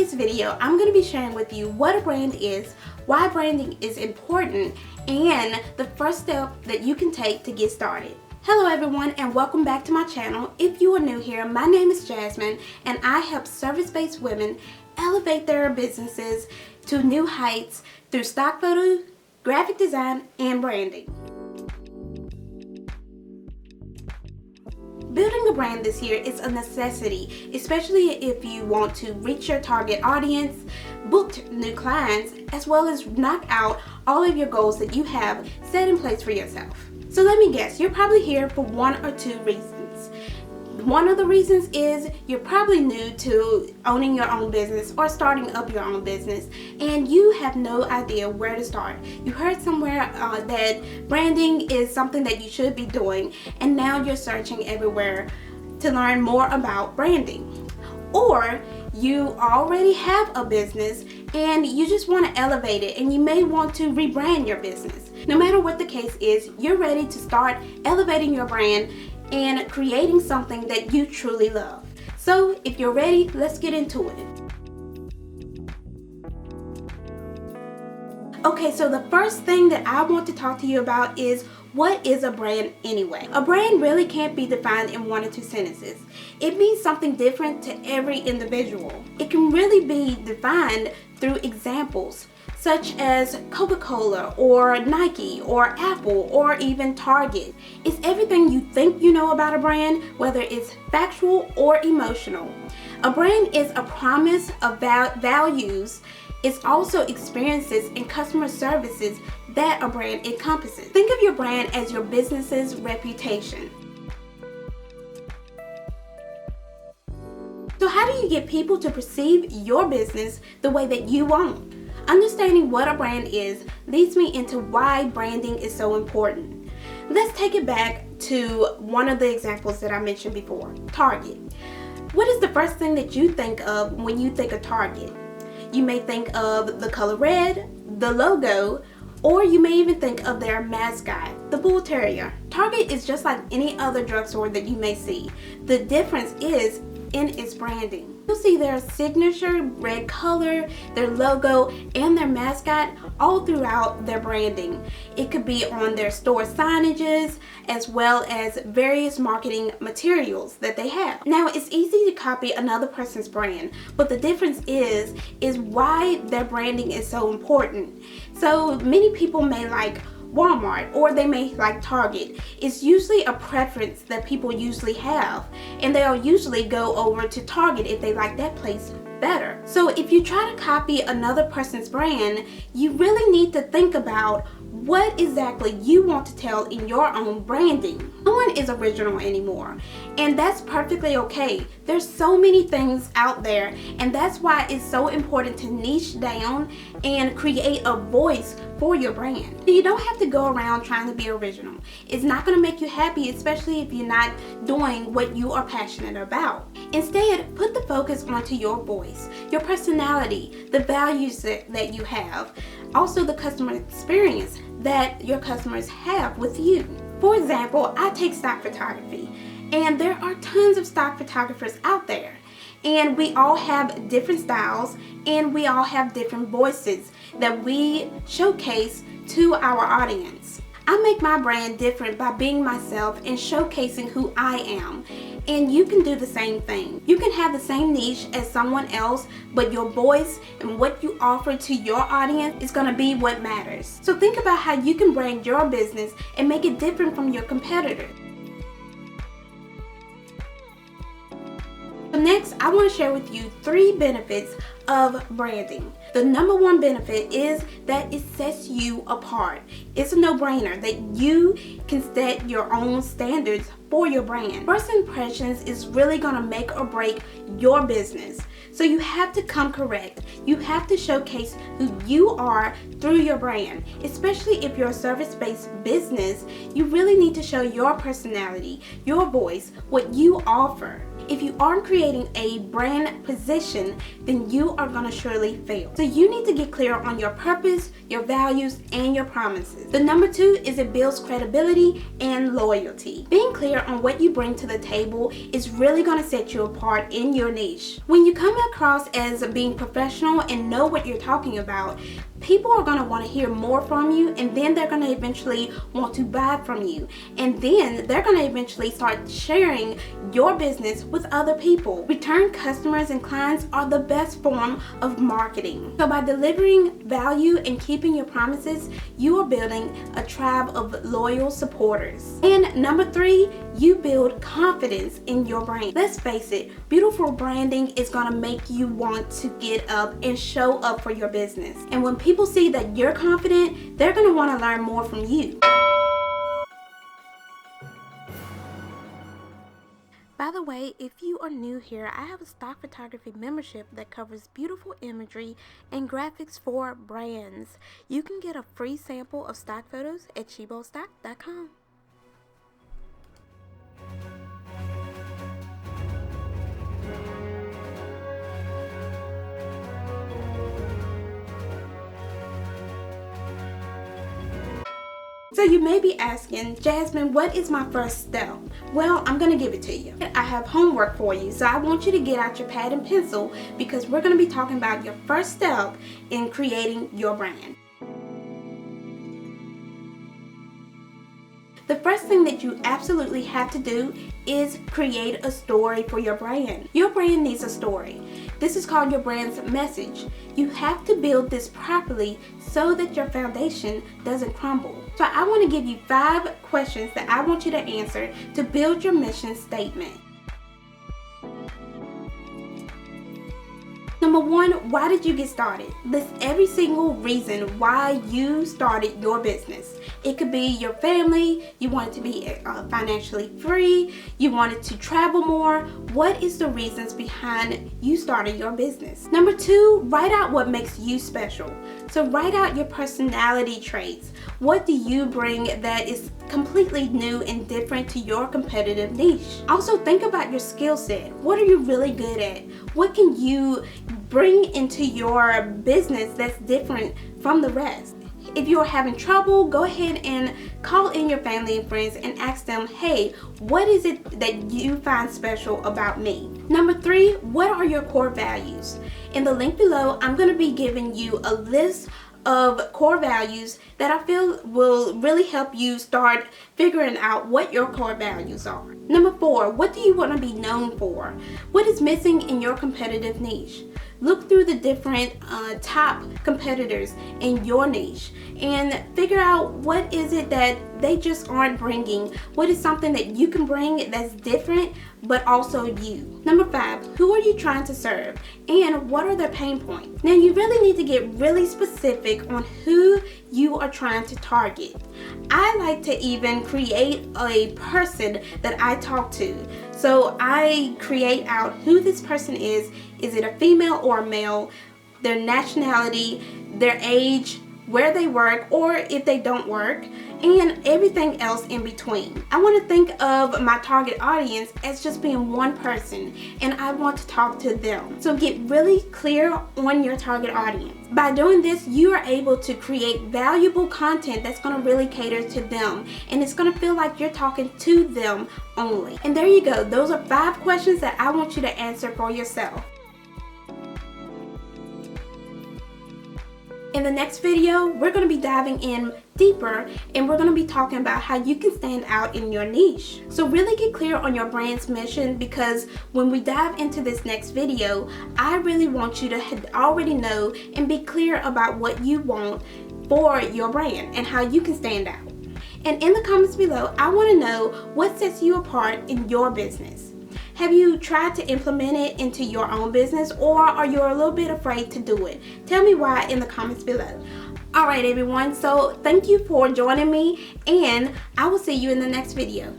today's video, I'm going to be sharing with you what a brand is, why branding is important, and the first step that you can take to get started. Hello everyone and welcome back to my channel. If you are new here, my name is Jasmine and I help service-based women elevate their businesses to new heights through stock photos, graphic design, and branding. Building a brand this year is a necessity, especially if you want to reach your target audience, book new clients, as well as knock out all of your goals that you have set in place for yourself. So let me guess, you're probably here for one or two reasons. One of the reasons is you're probably new to owning your own business or starting up your own business and you have no idea where to start. You heard somewhere that branding is something that you should be doing and now you're searching everywhere to learn more about branding. Or you already have a business and you just want to elevate it and you may want to rebrand your business. No matter what the case is, you're ready to start elevating your brand and creating something that you truly love. So if you're ready, let's get into it. Okay, so the first thing that I want to talk to you about is what is a brand anyway? A brand really can't be defined in one or two sentences. It means something different to every individual. It can really be defined through examples such as Coca-Cola or Nike or Apple or even Target. It's everything you think you know about a brand, whether it's factual or emotional. A brand is a promise of values. It's also experiences and customer services that a brand encompasses. Think of your brand as your business's reputation. So how do you get people to perceive your business the way that you want? Understanding what a brand is leads me into why branding is so important. Let's take it back to one of the examples that I mentioned before, Target. What is the first thing that you think of when you think of Target? You may think of the color red, the logo, or you may even think of their mascot, the bull terrier. Target is just like any other drugstore that you may see. The difference is in its branding. You'll see their signature red color, their logo, and their mascot all throughout their branding. It could be on their store signages as well as various marketing materials that they have. Now it's easy to copy another person's brand, but the difference is why their branding is so important. So many people may like Walmart or they may like Target. It's usually a preference that people usually have and they'll usually go over to Target if they like that place better. So if you try to copy another person's brand, you really need to think about what exactly you want to tell in your own branding. No one is original anymore, and that's perfectly okay. There's so many things out there, and that's why it's so important to niche down and create a voice for your brand. You don't have to go around trying to be original. It's not going to make you happy, especially if you're not doing what you are passionate about. Instead, put the focus onto your voice, your personality, the values that you have, also the customer experience that your customers have with you. For example, I take stock photography, and there are tons of stock photographers out there, and we all have different styles and we all have different voices that we showcase to our audience. I make my brand different by being myself and showcasing who I am. And you can do the same thing. You can have the same niche as someone else, but your voice and what you offer to your audience is going to be what matters. So think about how you can brand your business and make it different from your competitors. So next, I want to share with you 3 benefits of branding. The number one benefit is that it sets you apart. It's a no-brainer that you can set your own standards for your brand. First impressions is really going to make or break your business. So you have to come correct. You have to showcase who you are through your brand. Especially if you're a service-based business, you really need to show your personality, your voice, what you offer. If you aren't creating a brand position, then you are going to surely fail. So you need to get clear on your purpose, your values, and your promises. The number 2 is it builds credibility and loyalty. Being clear on what you bring to the table is really going to set you apart in your niche. When you come across as being professional and know what you're talking about, people are going to want to hear more from you, and then they're going to eventually want to buy from you, and then they're going to eventually start sharing your business with other people. Return customers and clients are the best form of marketing. So by delivering value and keeping your promises, you are building a tribe of loyal supporters. And number 3, you build confidence in your brand. Let's face it, beautiful branding is going to make you want to get up and show up for your business. And when people see that you're confident, they're going to want to learn more from you. By the way, if you are new here, I have a stock photography membership that covers beautiful imagery and graphics for brands. You can get a free sample of stock photos at chibostock.com. So you may be asking, Jasmine, what is my first step? Well, I'm going to give it to you. I have homework for you, so I want you to get out your pad and pencil because we're going to be talking about your first step in creating your brand. The first thing that you absolutely have to do is create a story for your brand. Your brand needs a story. This is called your brand's message. You have to build this properly so that your foundation doesn't crumble. So I want to give you 5 questions that I want you to answer to build your mission statement. Number 1, why did you get started? List every single reason why you started your business. It could be your family, you wanted to be financially free, you wanted to travel more. What is the reasons behind you starting your business? Number 2, write out what makes you special. So write out your personality traits. What do you bring that is completely new and different to your competitive niche? Also think about your skill set. What are you really good at? What can you bring into your business that's different from the rest? If you're having trouble, go ahead and call in your family and friends and ask them, hey, what is it that you find special about me? Number 3, what are your core values? In the link below, I'm going to be giving you a list of core values that I feel will really help you start figuring out what your core values are. Number 4, what do you want to be known for? What is missing in your competitive niche? Look through the different top competitors in your niche and figure out what is it that they just aren't bringing. What is something that you can bring that's different but also you? Number 5, who are you trying to serve and what are their pain points? Now you really need to get really specific on who you are trying to target. I like to even create a person that I talk to. So I create out who this person is. Is it a female or a male? Their nationality, their age, where they work or if they don't work, and everything else in between. I want to think of my target audience as just being one person and I want to talk to them. So get really clear on your target audience. By doing this, you are able to create valuable content that's going to really cater to them and it's going to feel like you're talking to them only. And there you go. Those are 5 questions that I want you to answer for yourself. In the next video, we're going to be diving in deeper and we're going to be talking about how you can stand out in your niche. So really get clear on your brand's mission because when we dive into this next video, I really want you to already know and be clear about what you want for your brand and how you can stand out. And in the comments below, I want to know what sets you apart in your business. Have you tried to implement it into your own business or are you a little bit afraid to do it? Tell me why in the comments below. Alright everyone, so thank you for joining me and I will see you in the next video.